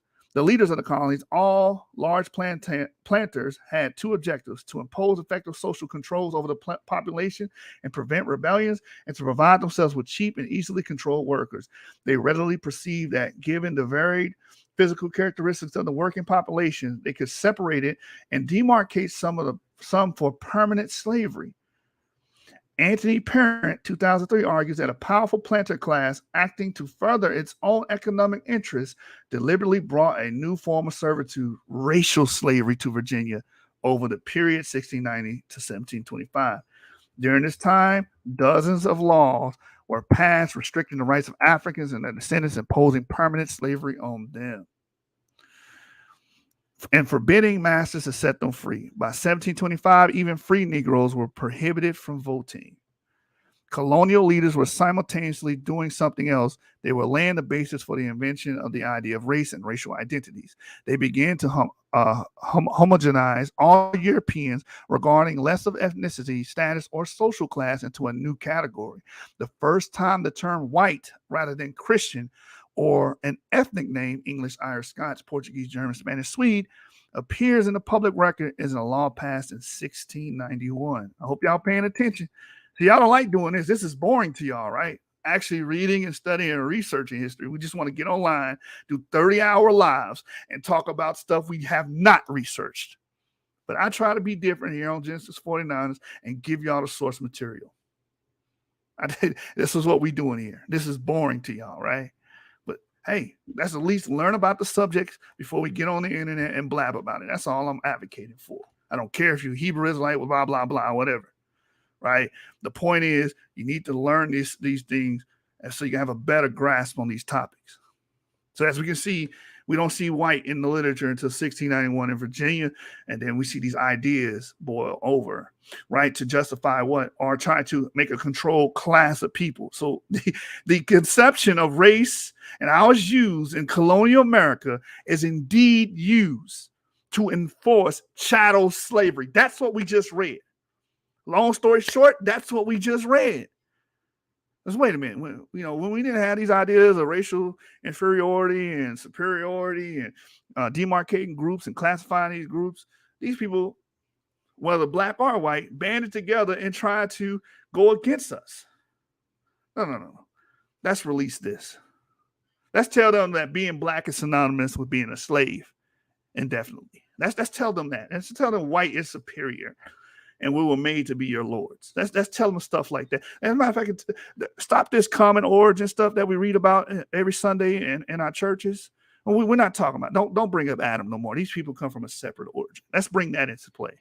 [SPEAKER 1] all large planters, had two objectives: to impose effective social controls over the population and prevent rebellions, and to provide themselves with cheap and easily controlled workers. They readily perceived that given the varied physical characteristics of the working population, they could separate it and demarcate some for permanent slavery. Anthony Parent, 2003, argues that a powerful planter class acting to further its own economic interests deliberately brought a new form of servitude, racial slavery, to Virginia over the period 1690 to 1725. During this time, dozens of laws were passed restricting the rights of Africans and their descendants, imposing permanent slavery on them and forbidding masters to set them free. By 1725, even free Negroes were prohibited from voting. Colonial leaders were simultaneously doing something else. They were laying the basis for the invention of the idea of race and racial identities. They began to homogenize all Europeans regarding less of ethnicity, status, or social class into a new category. The first time the term white rather than Christian or an ethnic name, English, Irish, Scots, Portuguese, German, Spanish, Swede, appears in the public record is a law passed in 1691. I hope y'all paying attention. So y'all don't like doing this. This is boring to y'all, right? Actually reading and studying and researching history. We just want to get online, do 30-hour lives, and talk about stuff we have not researched. But I try to be different here on Genesis 49ers and give y'all the source material. This is what we're doing here. This is boring to y'all, right? But hey, let's at least learn about the subjects before we get on the internet and blab about it. That's all I'm advocating for. I don't care if you're Hebrew Israelite, blah, blah, blah, whatever. Right? The point is, you need to learn these things, and so you can have a better grasp on these topics. So as we can see, we don't see white in the literature until 1691 in Virginia, and then we see these ideas boil over, right, to justify what, or try to make a controlled class of people. So the conception of race and how it's used in colonial America is indeed used to enforce chattel slavery. That's what we just read. Long story short, that's what we just read. Let's wait a minute. When we didn't have these ideas of racial inferiority and superiority and demarcating groups and classifying these groups, these people, whether black or white, banded together and tried to go against us. No. Let's release this. Let's tell them that being black is synonymous with being a slave indefinitely. Let's tell them that. Let's tell them white is superior and we were made to be your lords. Let's tell them stuff like that. As a matter of fact, stop this common origin stuff that we read about every Sunday in our churches. We're not talking about, don't bring up Adam no more. These people come from a separate origin. Let's bring that into play.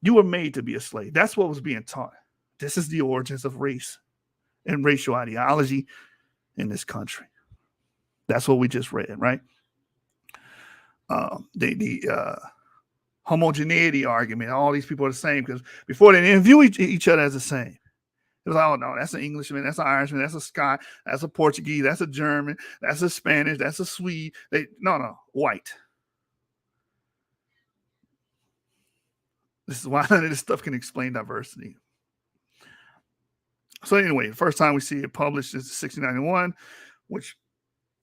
[SPEAKER 1] You were made to be a slave. That's what was being taught. This is the origins of race and racial ideology in this country. That's what we just read, right? The homogeneity argument. All these people are the same because before they didn't view each other as the same. It was like, oh no, that's an Englishman, that's an Irishman, that's a Scot, that's a Portuguese, that's a German, that's a Spanish, that's a Swede. No, white. This is why none of this stuff can explain diversity. So anyway, the first time we see it published is 1691, which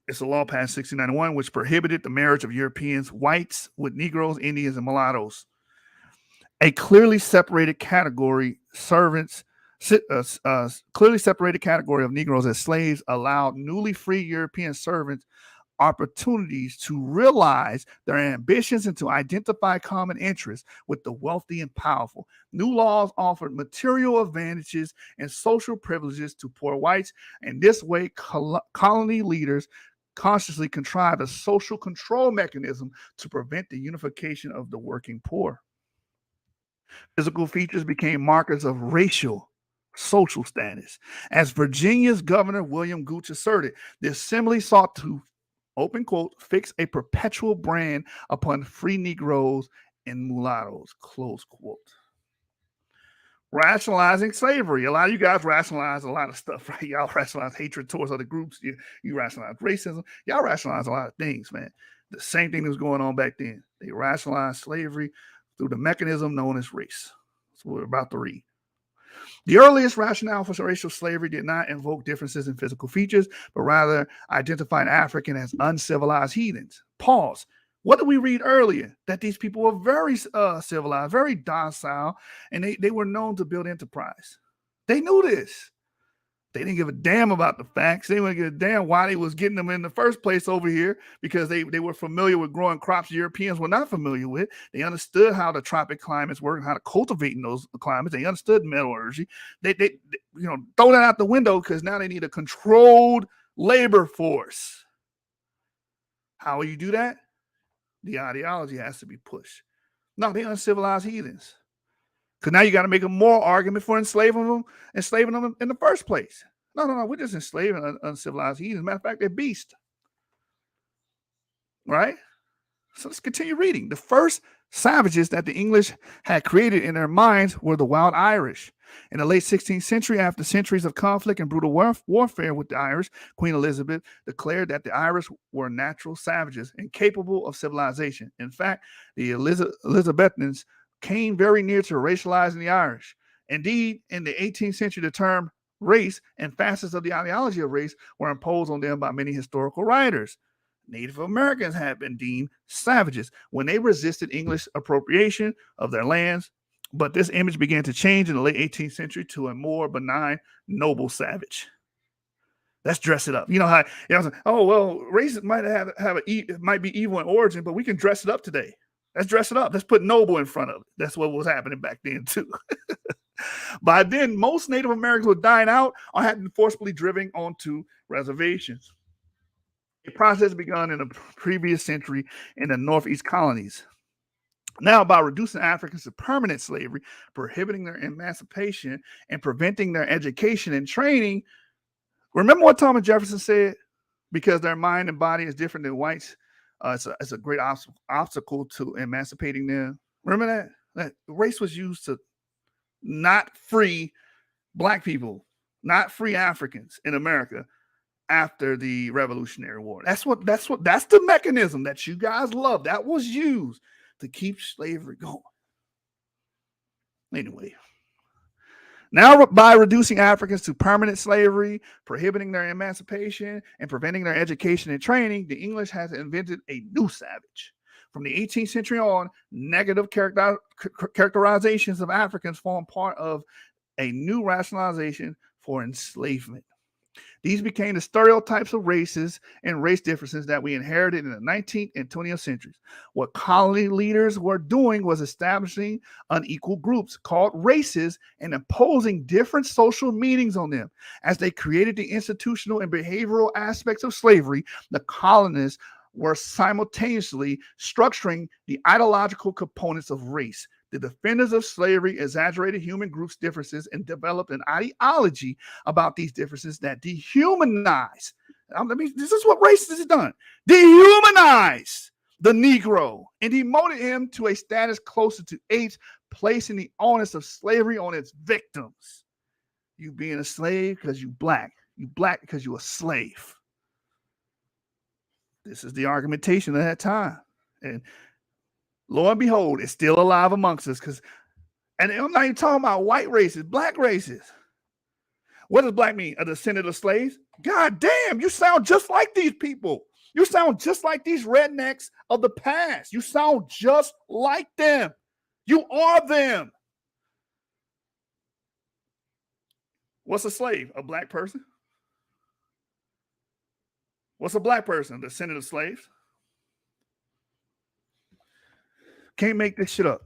[SPEAKER 1] it's a law passed 1691, which prohibited the marriage of Europeans, whites with Negroes, Indians, and mulattoes. A clearly separated category, clearly separated category of Negroes as slaves allowed newly free European servants opportunities to realize their ambitions and to identify common interests with the wealthy and powerful. New laws offered material advantages and social privileges to poor whites, and this way colony leaders consciously contrived a social control mechanism to prevent the unification of the working poor. Physical features became markers of racial social status. As Virginia's Governor William Gooch asserted, the assembly sought to, open quote, fix a perpetual brand upon free Negroes and mulattoes, close quote. Rationalizing slavery. A lot of you guys rationalize a lot of stuff, right? Y'all rationalize hatred towards other groups. You rationalize racism. Y'all rationalize a lot of things, man. The same thing that was going on back then. They rationalized slavery through the mechanism known as race. That's what we're about to read. The earliest rationale for racial slavery did not invoke differences in physical features, but rather identified African as uncivilized heathens. Pause. What did we read earlier? That these people were very civilized, very docile, and they were known to build enterprise. They knew this. They didn't give a damn about the facts. They didn't give a damn why they was getting them in the first place over here, because they were familiar with growing crops Europeans were not familiar with. They understood how the tropic climates work and how to cultivate in those climates. They understood metallurgy. They throw that out the window because now they need a controlled labor force. How will you do that? The ideology has to be pushed. No, they uncivilized heathens. Because now you got to make a moral argument for enslaving them in the first place. No, we're just enslaving uncivilized heathens. Matter of fact, they're beasts. Right? So let's continue reading. The first savages that the English had created in their minds were the wild Irish. In the late 16th century, after centuries of conflict and brutal warfare with the Irish, Queen Elizabeth declared that the Irish were natural savages, incapable of civilization. In fact, the Elizabethans came very near to racializing the Irish. Indeed, in the 18th century, the term race and facets of the ideology of race were imposed on them by many historical writers. Native Americans had been deemed savages when they resisted English appropriation of their lands, but this image began to change in the late 18th century to a more benign, noble savage. Let's dress it up. You know how, race might be evil in origin, but we can dress it up today. Let's dress it up. Let's put noble in front of it. That's what was happening back then, too. By then, most Native Americans were dying out or had been forcibly driven onto reservations. A process begun in the previous century in the Northeast colonies. Now, by reducing Africans to permanent slavery, prohibiting their emancipation, and preventing their education and training, remember what Thomas Jefferson said? Because their mind and body is different than whites, it's a great obstacle to emancipating them. Remember that race was used to not free black people, not free Africans in America after the Revolutionary War. That's the mechanism that you guys love. That was used to keep slavery going. Anyway, now by reducing Africans to permanent slavery, prohibiting their emancipation, and preventing their education and training, the English has invented a new savage. From the 18th century on, negative characterizations of Africans form part of a new rationalization for enslavement. These became the stereotypes of races and race differences that we inherited in the 19th and 20th centuries. What colony leaders were doing was establishing unequal groups called races and imposing different social meanings on them. As they created the institutional and behavioral aspects of slavery, the colonists were simultaneously structuring the ideological components of race. The defenders of slavery exaggerated human groups' differences and developed an ideology about these differences that dehumanize. This is what racism has done. Dehumanize the Negro and demoted him to a status closer to apes, placing the onus of slavery on its victims. You being a slave because you black. You black because you a slave. This is the argumentation at that time. And lo and behold, it's still alive amongst us. And I'm not even talking about white races, black races. What does black mean? A descendant of slaves? God damn, you sound just like these people. You sound just like these rednecks of the past. You sound just like them. You are them. What's a slave? A black person? What's a black person? A descendant of slaves? Can't make this shit up.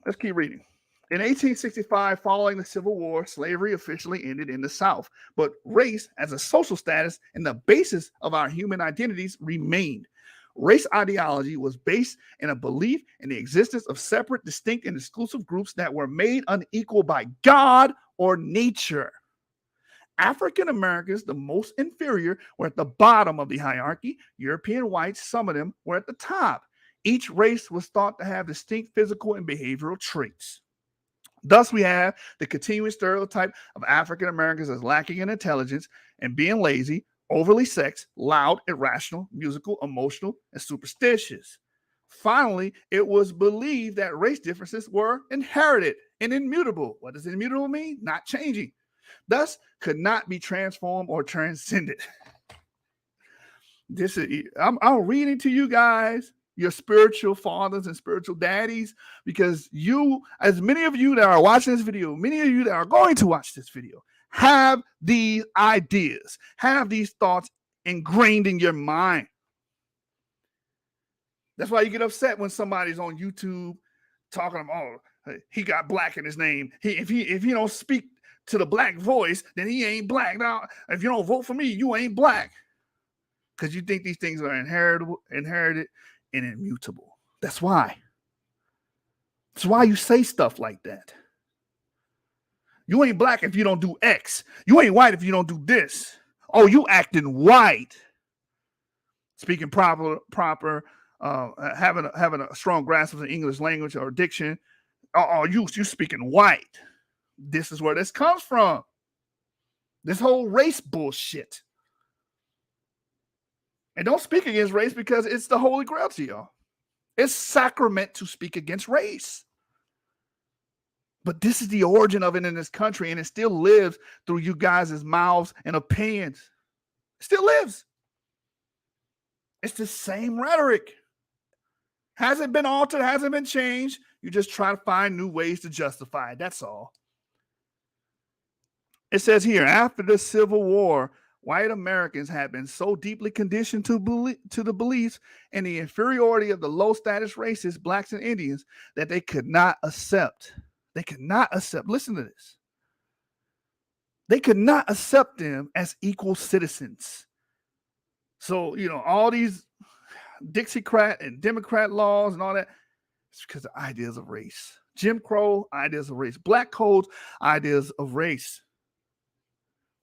[SPEAKER 1] Let's keep reading. In 1865, following the Civil War, slavery officially ended in the South, but race as a social status and the basis of our human identities remained. Race ideology was based in a belief in the existence of separate, distinct, and exclusive groups that were made unequal by God or nature. African Americans, the most inferior, were at the bottom of the hierarchy. European whites, some of them, were at the top. Each race was thought to have distinct physical and behavioral traits. Thus, we have the continuing stereotype of African Americans as lacking in intelligence and being lazy, overly sexed, loud, irrational, musical, emotional, and superstitious. Finally, it was believed that race differences were inherited and immutable. What does immutable mean? Not changing. Thus, could not be transformed or transcended. I'm reading to you guys, your spiritual fathers and spiritual daddies, because you, as many of you that are watching this video, many of you that are going to watch this video, have these ideas, have these thoughts ingrained in your mind. That's why you get upset when somebody's on YouTube talking about, oh, he got black in his name. If he don't speak to the black voice, then he ain't black. Now, if you don't vote for me, you ain't black. Because you think these things are inherited and immutable. That's why. That's why you say stuff like that. You ain't black if you don't do X. You ain't white if you don't do this. Oh, you acting white. Speaking proper, having a strong grasp of the English language or diction. Oh, you speaking white. This is where this comes from. This whole race bullshit. And don't speak against race because it's the holy grail to y'all. It's sacrament to speak against race. But this is the origin of it in this country, and it still lives through you guys' mouths and opinions. It still lives. It's the same rhetoric. Hasn't been altered, hasn't been changed. You just try to find new ways to justify it. That's all. It says here, after the Civil War, white Americans had been so deeply conditioned to the beliefs and the inferiority of the low-status races, blacks and Indians, that they could not accept. They could not accept. Listen to this. They could not accept them as equal citizens. So, all these Dixiecrat and Democrat laws and all that, it's because of ideas of race. Jim Crow, ideas of race. Black codes, ideas of race.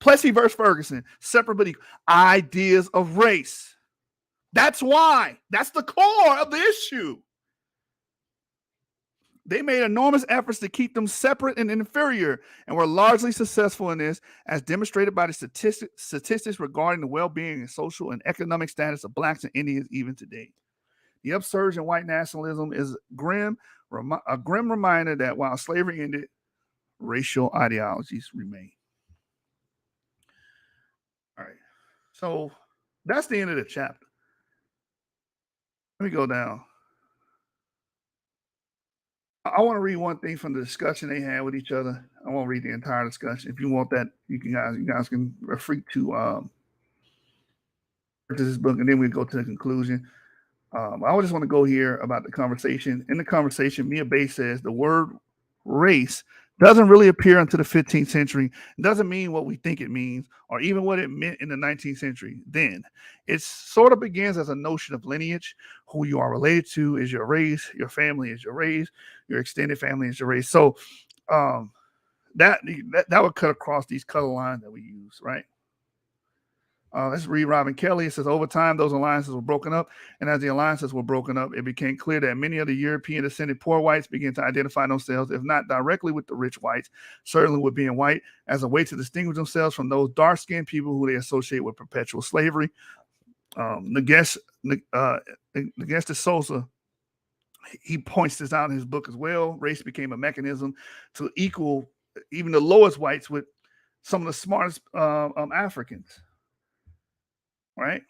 [SPEAKER 1] Plessy versus Ferguson, separate but equal. Ideas of race. That's why. That's the core of the issue. They made enormous efforts to keep them separate and inferior, and were largely successful in this, as demonstrated by the statistics regarding the well-being and social and economic status of blacks and Indians even today. The upsurge in white nationalism is a grim reminder that while slavery ended, racial ideologies remain. All right. So that's the end of the chapter. Let me go down. I want to read one thing from the discussion they had with each other. I won't read the entire discussion. If you want that, you guys can free to purchase this book, and then we go to the conclusion. I just want to go here about the conversation. In the conversation, Mia Bay says the word race doesn't really appear until the 15th century. It doesn't mean what we think it means, or even what it meant in the 19th century. Then it sort of begins as a notion of lineage. Who you are related to is your race. Your family is your race. Your extended family is your race. So um, that would cut across these color lines that we use, right? Let's read Robin Kelly. It says, over time, those alliances were broken up. And as the alliances were broken up, it became clear that many of the European descended poor whites began to identify themselves, if not directly with the rich whites, certainly with being white, as a way to distinguish themselves from those dark skinned people who they associate with perpetual slavery. Nagest de Souza, he points this out in his book as well. Race became a mechanism to equal even the lowest whites with some of the smartest Africans. Right?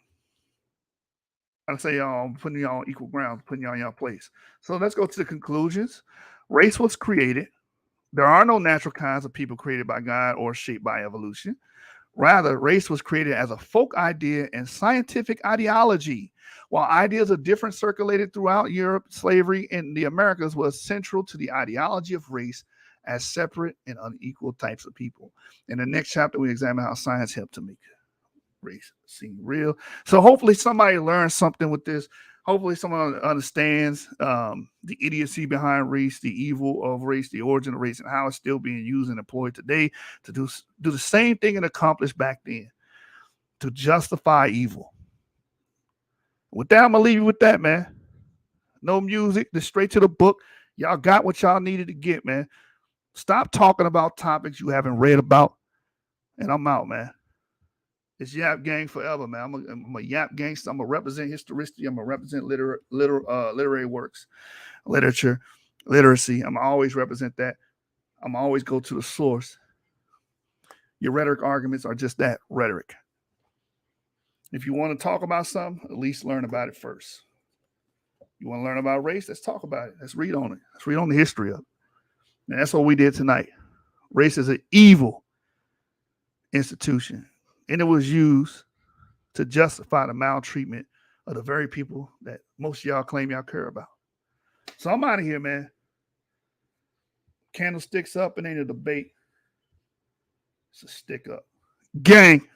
[SPEAKER 1] I say y'all, I'm putting y'all on equal ground, putting y'all in y'all place. So let's go to the conclusions. Race was created. There are no natural kinds of people created by God or shaped by evolution. Rather, race was created as a folk idea and scientific ideology. While ideas of difference circulated throughout Europe, slavery in the Americas was central to the ideology of race as separate and unequal types of people. In the next chapter, we examine how science helped to make race seem real. So hopefully somebody learns something with this. Hopefully someone understands the idiocy behind race, the evil of race, the origin of race, and how it's still being used and employed today to do the same thing and accomplish back then to justify evil. With that, I'm gonna leave you with that, man. No music, just straight to the book. Y'all got what y'all needed to get, man. Stop talking about topics you haven't read about, and I'm out, man. It's YAP gang forever, man. I'm a YAP gangster. I'm gonna represent historicity. I'm gonna represent literary works, literature, literacy. I'm gonna always represent that. I'm gonna always go to the source. Your rhetoric arguments are just that, rhetoric. If you want to talk about something, at least learn about it first. You want to learn about race? Let's talk about it. Let's read on it. Let's read on the history of it. And that's what we did tonight. Race is an evil institution, and it was used to justify the maltreatment of the very people that most of y'all claim y'all care about. So I'm out of here, man. Candlesticks up. It ain't a debate. It's a stick up. Gang.